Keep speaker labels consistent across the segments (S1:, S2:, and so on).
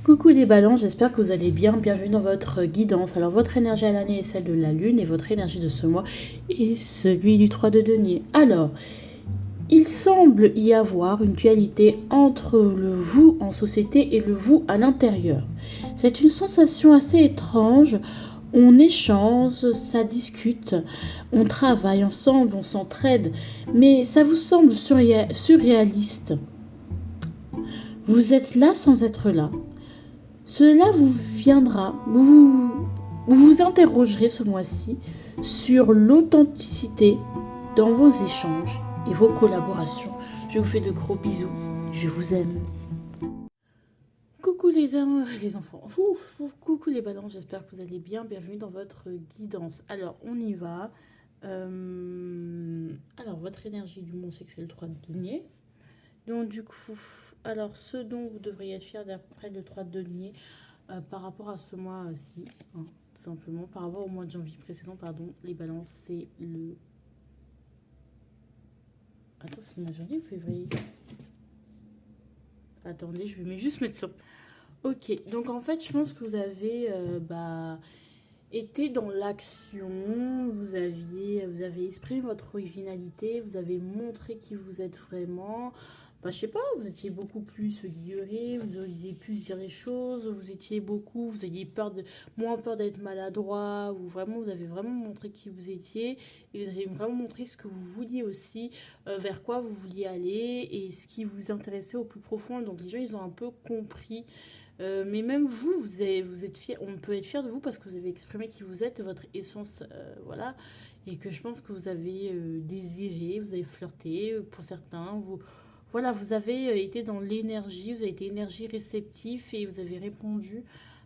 S1: Coucou les balances, j'espère que vous allez bien. Bienvenue dans votre guidance. Alors votre énergie à l'année est celle de la lune et votre énergie de ce mois est celui du 3 de denier. Alors, il semble y avoir une dualité entre le vous en société et le vous à l'intérieur. C'est une sensation assez étrange. On échange, ça discute, on travaille ensemble, on s'entraide, mais ça vous semble surréaliste. Vous êtes là sans être là. Cela vous viendra, vous interrogerez ce mois-ci sur l'authenticité dans vos échanges et vos collaborations. Je vous fais de gros bisous, je vous aime. Coucou les enfants, coucou les balances, j'espère que vous allez bien. Bienvenue dans votre guidance. Alors on y va. Alors votre énergie du mois, c'est que c'est le 3 de denier. Donc du coup, alors ce dont vous devriez être fier d'après le 3 de denier, par rapport à ce mois-ci, hein, tout simplement, par rapport au mois de janvier précédent, pardon, les balances, c'est le... Attends, c'est le mois de janvier ou février? Attendez, je vais juste mettre ça. Ok, donc en fait, je pense que vous avez été dans l'action, vous avez exprimé votre originalité, vous avez montré qui vous êtes vraiment. Je sais pas, vous étiez beaucoup plus guilleré, vous osiez plus dire les choses, vous aviez moins peur d'être maladroit, ou vraiment, vous avez vraiment montré qui vous étiez, et vous avez vraiment montré ce que vous vouliez aussi, vers quoi vous vouliez aller, et ce qui vous intéressait au plus profond. Donc les gens, ils ont un peu compris. Mais même vous, vous êtes fier, on peut être fier de vous parce que vous avez exprimé qui vous êtes, votre essence, voilà. Et que je pense que vous avez désiré, vous avez flirté pour certains. Voilà, vous avez été dans l'énergie, vous avez été énergie réceptif et vous avez répondu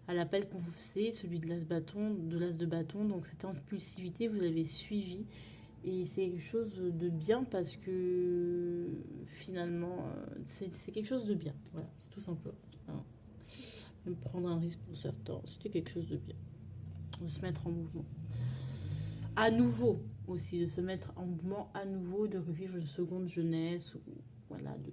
S1: à l'appel qu'on vous faisait, celui de l'as de bâton. Donc cette impulsivité, vous l'avez suivi. Et c'est quelque chose de bien parce que finalement, c'est quelque chose de bien. Voilà, c'est tout simple. Hein. Même prendre un risque pour certains, c'était quelque chose de bien. De se mettre en mouvement. À nouveau aussi, de se mettre en mouvement à nouveau, de revivre une seconde jeunesse. Ou, voilà, de...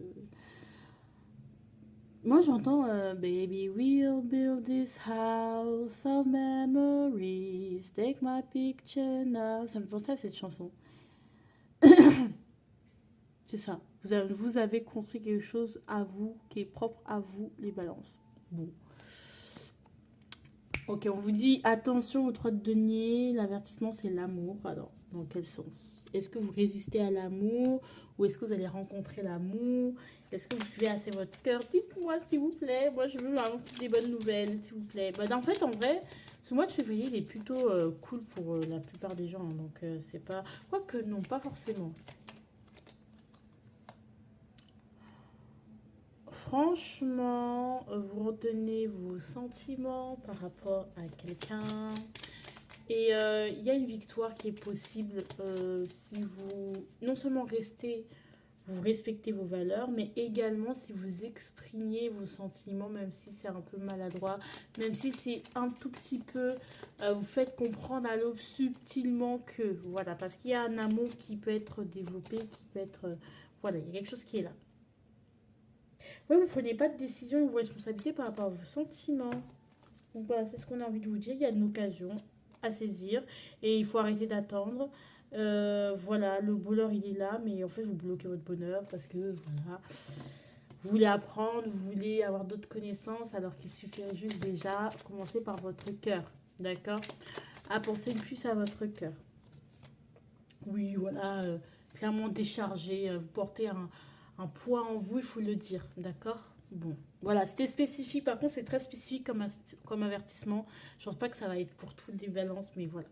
S1: Moi j'entends Baby, we'll build this house of memories. Take my picture now. Ça me pensait à cette chanson. C'est ça. Vous avez construit quelque chose à vous, qui est propre à vous, les balances. Bon. Ok, on vous dit attention aux 3 de denier. L'avertissement, c'est l'amour. Alors, dans quel sens? Est-ce que vous résistez à l'amour ou est-ce que vous allez rencontrer l'amour? Est-ce que vous suivez assez votre cœur? Dites-moi, s'il vous plaît. Moi, je veux annoncer des bonnes nouvelles, s'il vous plaît. En fait, en vrai, ce mois de février, il est plutôt cool pour la plupart des gens. Donc, c'est pas... Quoique, non, pas forcément. Franchement, vous retenez vos sentiments par rapport à quelqu'un. Et il y a une victoire qui est possible si vous, non seulement restez, vous respectez vos valeurs, mais également si vous exprimiez vos sentiments, même si c'est un peu maladroit, même si c'est un tout petit peu, vous faites comprendre à l'autre subtilement que, voilà, parce qu'il y a un amour qui peut être développé, qui peut être, voilà, il y a quelque chose qui est là. Ouais, vous ne prenez pas de décision ou vos responsabilités par rapport à vos sentiments. Donc voilà, c'est ce qu'on a envie de vous dire. Il y a une occasion à saisir et il faut arrêter d'attendre. Voilà, le bonheur il est là, mais en fait vous bloquez votre bonheur parce que voilà, vous voulez apprendre, vous voulez avoir d'autres connaissances alors qu'il suffirait juste déjà commencer par votre cœur, d'accord? À penser plus à votre cœur. Oui, voilà, clairement déchargé, vous portez un poids en vous, il faut le dire, d'accord? Bon, voilà, c'était spécifique, par contre c'est très spécifique comme avertissement. Je pense pas que ça va être pour toutes les balances, mais voilà.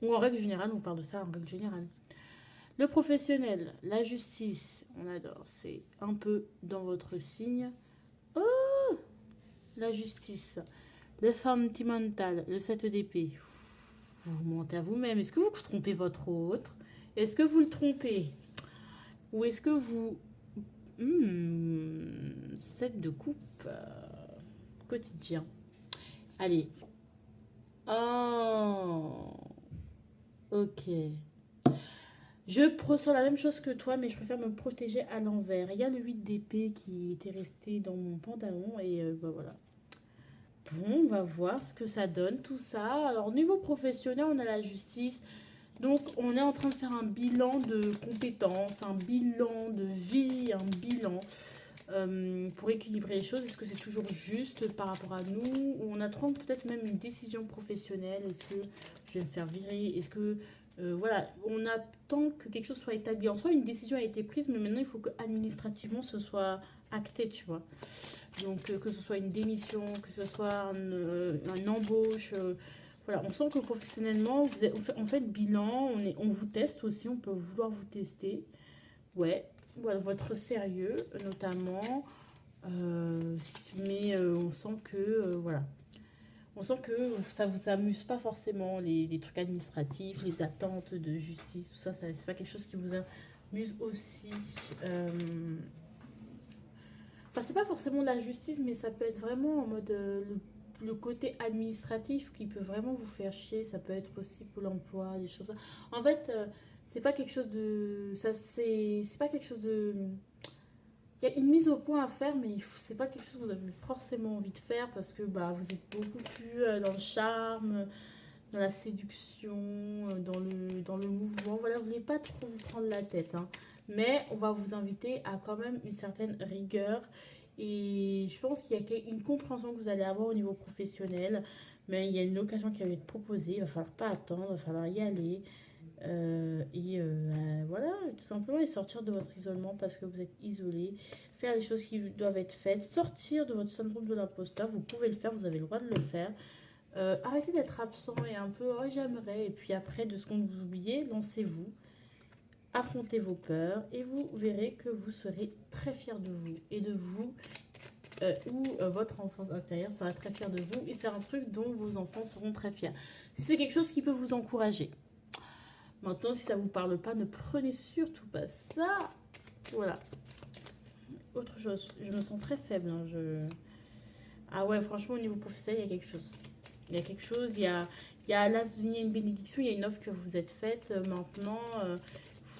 S1: Ou en règle générale, on parle de ça en règle générale. Le professionnel, la justice, on adore, c'est un peu dans votre signe. Oh, la justice, le sentimental, le 7 d'épée. Vous mentez à vous-même. Est-ce que vous trompez votre autre? Est-ce que vous le trompez? Ou est-ce que vous... 7 de coupe quotidien. Allez. Oh, ok. Je ressens la même chose que toi, mais je préfère me protéger à l'envers. Il y a le 8 d'épée qui était resté dans mon pantalon et bah voilà. Bon, on va voir ce que ça donne, tout ça. Alors, au niveau professionnel, on a la justice. Donc, on est en train de faire un bilan de compétences, un bilan de vie, un bilan pour équilibrer les choses. Est-ce que c'est toujours juste par rapport à nous? Ou on attend peut-être même une décision professionnelle. Est-ce que je vais me faire virer? Est-ce que... voilà, on attend que quelque chose soit établi. En soi, une décision a été prise, mais maintenant, il faut que administrativement, ce soit acté, tu vois. Donc, que ce soit une démission, que ce soit une embauche. Voilà, on sent que professionnellement, on fait le bilan, on vous teste aussi, on peut vouloir vous tester. Ouais, voilà, votre sérieux notamment. Mais on sent que, voilà, on sent que ça vous amuse pas forcément, les trucs administratifs, les attentes de justice, tout ça, c'est pas quelque chose qui vous amuse aussi. Euh, Enfin, c'est pas forcément la justice, mais ça peut être vraiment en mode le côté administratif qui peut vraiment vous faire chier. Ça peut être aussi Pôle emploi, des choses comme ça. En fait, c'est pas quelque chose de. Ça, c'est pas quelque chose de. Il y a une mise au point à faire, mais c'est pas quelque chose que vous avez forcément envie de faire parce que bah, vous êtes beaucoup plus dans le charme, dans la séduction, dans le mouvement. Voilà, vous voulez pas trop vous prendre la tête, hein. Mais on va vous inviter à quand même une certaine rigueur. Et je pense qu'il y a une compréhension que vous allez avoir au niveau professionnel. Mais il y a une occasion qui va être proposée. Il va falloir pas attendre, il va falloir y aller. Voilà, tout simplement, et sortir de votre isolement parce que vous êtes isolé. Faire les choses qui doivent être faites. Sortir de votre syndrome de l'imposteur. Vous pouvez le faire, vous avez le droit de le faire. Arrêtez d'être absent et un peu oh j'aimerais et puis après de ce qu'on vous oubliez, lancez-vous, affrontez vos peurs et vous verrez que vous serez très fier de vous et de vous votre enfance intérieure sera très fier de vous et c'est un truc dont vos enfants seront très fiers. Si c'est quelque chose qui peut vous encourager. Maintenant, si ça vous parle pas, ne prenez surtout pas ça. Voilà. Autre chose, je me sens très faible. Hein, Ah ouais, franchement, au niveau professionnel, il y a quelque chose. Il y a quelque chose, il y a l'as de une bénédiction, il y a une offre que vous êtes faite maintenant.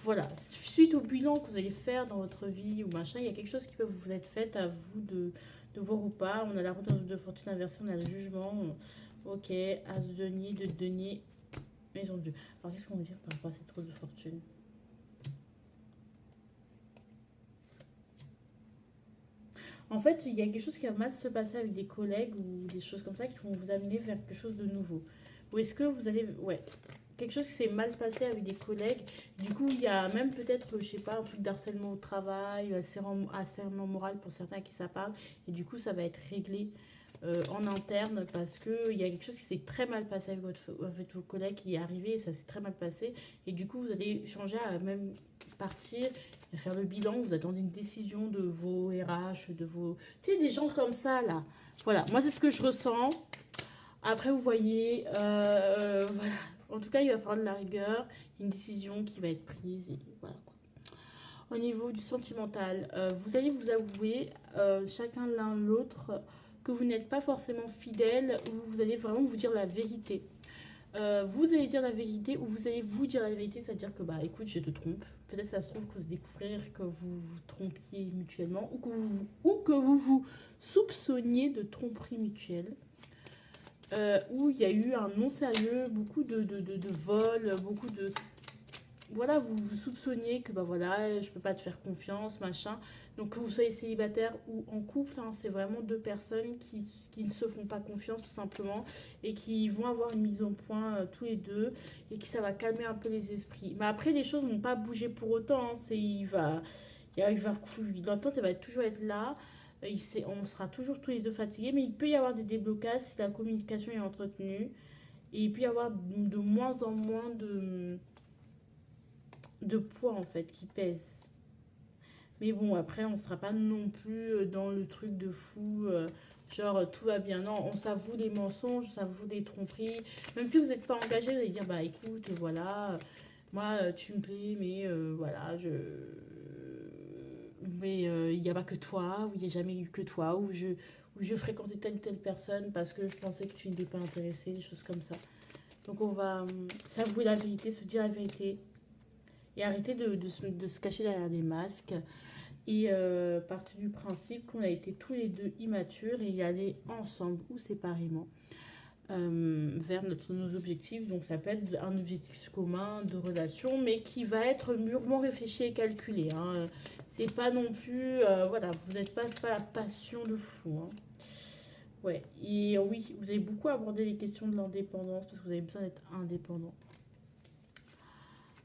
S1: Voilà, suite au bilan que vous allez faire dans votre vie ou machin, il y a quelque chose qui peut vous être fait à vous de voir ou pas. On a la roue de fortune inversée, on a le jugement. Ok, as de denier, maison de Dieu. Alors qu'est-ce qu'on veut dire par rapport à cette roue de fortune? En fait, il y a quelque chose qui va mal se passer avec des collègues ou des choses comme ça qui vont vous amener vers quelque chose de nouveau. Ou est-ce que vous allez... Ouais, quelque chose qui s'est mal passé avec des collègues. Du coup, il y a même peut-être, je sais pas, un truc d'harcèlement au travail, harcèlement moral pour certains à qui ça parle. Et du coup, ça va être réglé en interne parce qu'il y a quelque chose qui s'est très mal passé avec vos collègues qui est arrivé et ça s'est très mal passé. Et du coup, vous allez changer à même partir et faire le bilan. Vous attendez une décision de vos RH, de vos... Tu sais, des gens comme ça, là. Voilà, moi, c'est ce que je ressens. Après, vous voyez, voilà. En tout cas, il va falloir de la rigueur, une décision qui va être prise. Et voilà, quoi. Au niveau du sentimental, vous allez vous avouer, chacun l'un l'autre, que vous n'êtes pas forcément fidèle ou vous allez vraiment vous dire la vérité. Vous allez dire la vérité ou vous allez vous dire la vérité, c'est-à-dire que, bah écoute, je te trompe. Peut-être ça se trouve que vous découvrir que vous vous trompiez mutuellement ou que vous vous soupçonniez de tromperie mutuelle. Où il y a eu un non-sérieux, beaucoup de vols, beaucoup de... Voilà, vous vous soupçonniez que bah voilà, je peux pas te faire confiance, machin. Donc que vous soyez célibataire ou en couple, hein, c'est vraiment deux personnes qui ne se font pas confiance tout simplement et qui vont avoir une mise au point tous les deux et qui ça va calmer un peu les esprits. Mais après, les choses vont pas bouger pour autant, hein, l'entente elle va toujours être là. On sera toujours tous les deux fatigués, mais il peut y avoir des déblocages si la communication est entretenue. Et il peut y avoir de moins en moins de poids en fait qui pèse. Mais bon, après, on ne sera pas non plus dans le truc de fou, genre tout va bien. Non, on s'avoue des mensonges, on s'avoue des tromperies. Même si vous n'êtes pas engagé, vous allez dire bah écoute, voilà, moi tu me plais, mais voilà, mais il n'y a pas que toi, ou il n'y a jamais eu que toi, ou je fréquentais telle ou telle personne parce que je pensais que tu n'étais pas intéressé, des choses comme ça. Donc on va s'avouer la vérité, se dire la vérité. Et arrêter de se cacher derrière des masques. Et partir du principe qu'on a été tous les deux immatures et y aller ensemble ou séparément vers nos objectifs. Donc ça peut être un objectif commun de relation, mais qui va être mûrement réfléchi et calculé. Hein. C'est pas non plus, voilà, vous n'êtes pas, c'est pas la passion de fou. Hein. Ouais, et oui, vous avez beaucoup abordé les questions de l'indépendance parce que vous avez besoin d'être indépendant.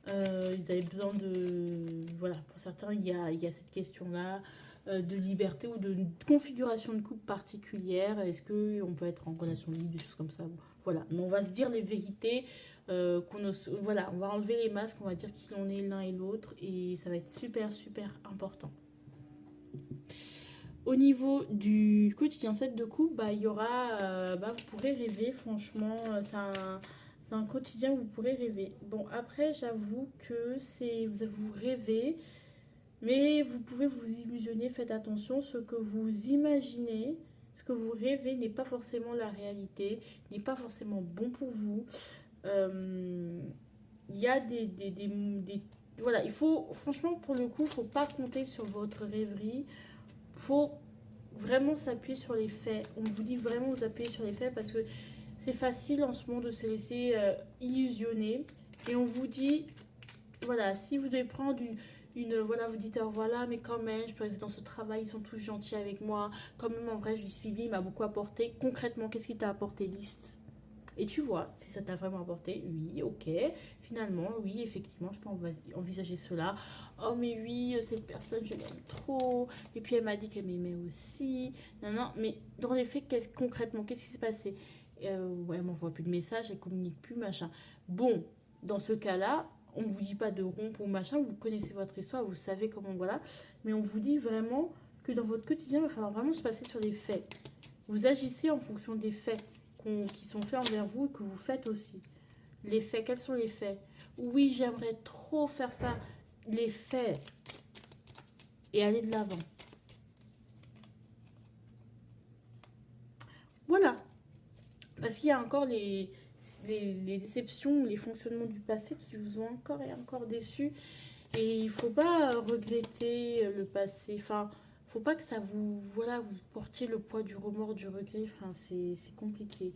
S1: Ils avaient besoin de... Voilà, pour certains, il y a cette question-là de liberté ou de configuration de couple particulière. Est-ce qu'on peut être en relation libre, des choses comme ça. Bon, voilà, mais on va se dire les vérités. Voilà, on va enlever les masques, on va dire qui l'on est l'un et l'autre. Et ça va être super, super important. Au niveau du quotidien 7 de couple, bah, il y aura, vous pourrez rêver, franchement, c'est un quotidien où vous pourrez rêver. Bon, après, j'avoue que vous rêvez, mais vous pouvez vous illusionner, faites attention, ce que vous imaginez, ce que vous rêvez n'est pas forcément la réalité, n'est pas forcément bon pour vous. Euh, Il y a voilà, il faut, franchement, pour le coup, il ne faut pas compter sur votre rêverie. Il faut vraiment s'appuyer sur les faits. On vous dit vraiment vous appuyer sur les faits parce que c'est facile en ce moment de se laisser illusionner. Et on vous dit, voilà, si vous devez prendre voilà, vous dites, alors voilà, mais quand même, je peux rester dans ce travail, ils sont tous gentils avec moi. Quand même, en vrai, je lui suis bien, il m'a beaucoup apporté. Concrètement, qu'est-ce qui t'a apporté? Liste. Et tu vois, si ça t'a vraiment apporté, oui, ok. Finalement, oui, effectivement, je peux envisager cela. Oh, mais oui, cette personne, je l'aime trop. Et puis, elle m'a dit qu'elle m'aimait aussi. Non, non, mais dans les faits, concrètement, qu'est-ce qui s'est passé? Ouais, elle m'envoie plus de messages, elle communique plus, machin. Bon, dans ce cas-là, on ne vous dit pas de rompre ou machin, vous connaissez votre histoire, vous savez comment, voilà. Mais on vous dit vraiment que dans votre quotidien, il va falloir vraiment se passer sur les faits. Vous agissez en fonction des faits qui sont faits envers vous et que vous faites aussi. Les faits, quels sont les faits? Oui, j'aimerais trop faire ça. Les faits. Et aller de l'avant. Voilà. Parce qu'il y a encore les déceptions, les fonctionnements du passé qui vous ont encore et encore déçus. Et il ne faut pas regretter le passé. Enfin, il ne faut pas que ça vous... Voilà, vous portiez le poids du remords, du regret. Enfin, c'est compliqué.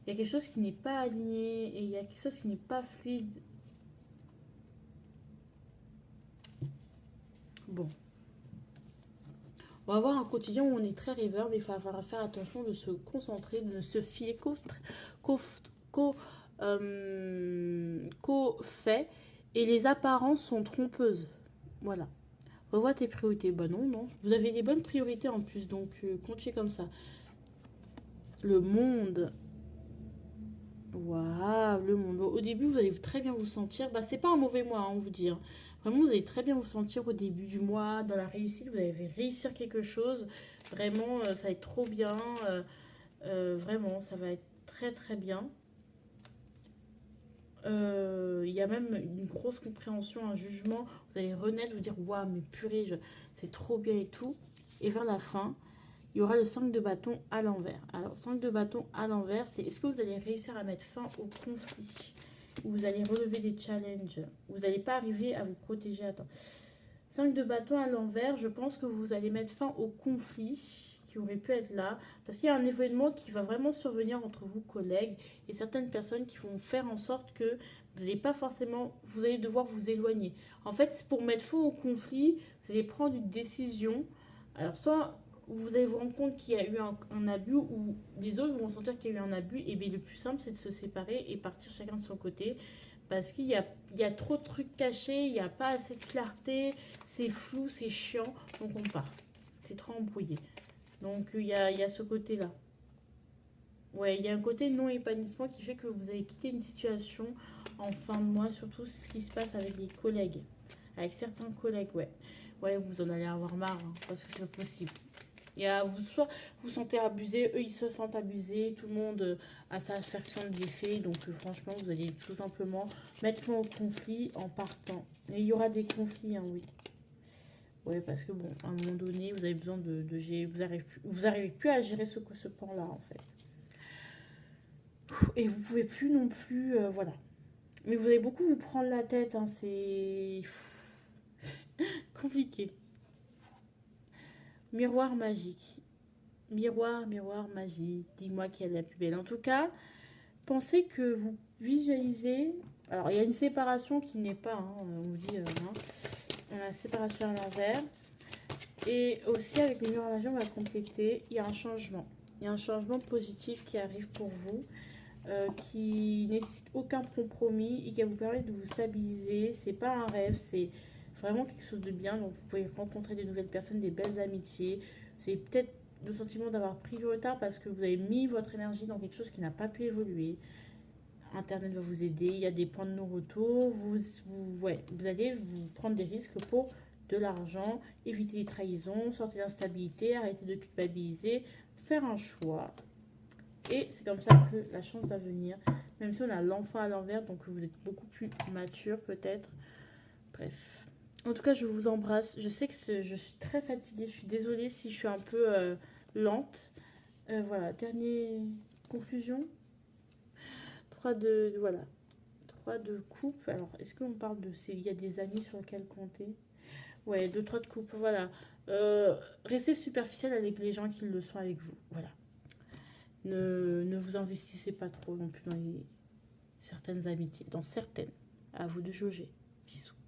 S1: Il y a quelque chose qui n'est pas aligné et il y a quelque chose qui n'est pas fluide. Bon. On va avoir un quotidien où on est très rêveur, mais il va falloir faire attention de se concentrer, de ne se fier qu'au qu'au, qu'aux faits. Et les apparences sont trompeuses. Voilà. Revois tes priorités. Bah non, non. Vous avez des bonnes priorités en plus, donc continuez comme ça. Le monde. Waouh, le monde. Au début, vous allez très bien vous sentir. Bah, c'est pas un mauvais mois, hein, on vous dit. Hein. Vraiment, vous allez très bien vous sentir au début du mois, dans la réussite. Vous allez réussir quelque chose. Vraiment, ça va être trop bien. Vraiment, ça va être très très bien. Il y a même une grosse compréhension, un jugement. Vous allez renaître, vous dire, waouh, mais purée, c'est trop bien et tout. Et vers la fin, il y aura le 5 de bâton à l'envers. Alors, 5 de bâton à l'envers, c'est est-ce que vous allez réussir à mettre fin au conflit? Ou vous allez relever des challenges? Vous n'allez pas arriver à vous protéger. Attends. 5 de bâton à l'envers, je pense que vous allez mettre fin au conflit qui aurait pu être là. Parce qu'il y a un événement qui va vraiment survenir entre vous, collègues, et certaines personnes qui vont faire en sorte que vous n'allez pas forcément, vous allez devoir vous éloigner. En fait, pour mettre fin au conflit, vous allez prendre une décision. Alors, soit vous allez vous rendre compte qu'il y a eu un abus ou les autres vont sentir qu'il y a eu un abus, et bien le plus simple, c'est de se séparer et partir chacun de son côté. Parce il y a trop de trucs cachés, il n'y a pas assez de clarté, c'est flou, c'est chiant, donc on part. C'est trop embrouillé. Donc il y a ce côté-là. Ouais, il y a un côté non-épanouissement qui fait que vous allez quitter une situation en fin de mois, surtout ce qui se passe avec les collègues. Avec certains collègues, ouais. Ouais, vous en allez avoir marre, hein, parce que c'est pas possible. Soit vous vous sentez abusé, eux ils se sentent abusés, tout le monde a sa version des faits, donc franchement vous allez tout simplement mettre fin au conflit en partant. Et il y aura des conflits, hein, oui. Ouais, parce que bon, à un moment donné, vous avez besoin de gérer, vous arrivez plus à gérer ce pan-là en fait. Et vous pouvez plus non plus, voilà. Mais vous allez beaucoup vous prendre la tête, hein, c'est compliqué. Miroir magique. Miroir, miroir magique, dis-moi quelle est la plus belle. En tout cas, pensez que vous visualisez. Alors, il y a une séparation qui n'est pas, hein, on vous dit, hein, on a la séparation à l'envers. Et aussi, avec le miroir magique, on va compléter. Il y a un changement. Il y a un changement positif qui arrive pour vous, qui nécessite aucun compromis et qui va vous permettre de vous stabiliser. C'est pas un rêve, c'est vraiment quelque chose de bien. Donc, vous pouvez rencontrer de nouvelles personnes, des belles amitiés. C'est peut-être le sentiment d'avoir pris du retard parce que vous avez mis votre énergie dans quelque chose qui n'a pas pu évoluer. Internet va vous aider, il y a des points de non-retour, ouais, vous allez vous prendre des risques pour de l'argent, éviter les trahisons, sortir d'instabilité, arrêter de culpabiliser, faire un choix. Et c'est comme ça que la chance va venir, même si on a l'enfant à l'envers, donc vous êtes beaucoup plus mature peut-être. Bref. En tout cas, je vous embrasse. Je sais que je suis très fatiguée, je suis désolée si je suis un peu lente. Voilà, dernière conclusion. 3 voilà. 3 de coupe. Alors, est-ce qu'on parle de... Il y a des amis sur lesquels compter. Ouais, 2, 3 de coupe, voilà. Restez superficiel avec les gens qui le sont avec vous. Voilà. Ne vous investissez pas trop non plus dans certaines amitiés. Dans certaines. À vous de jauger. Bisous.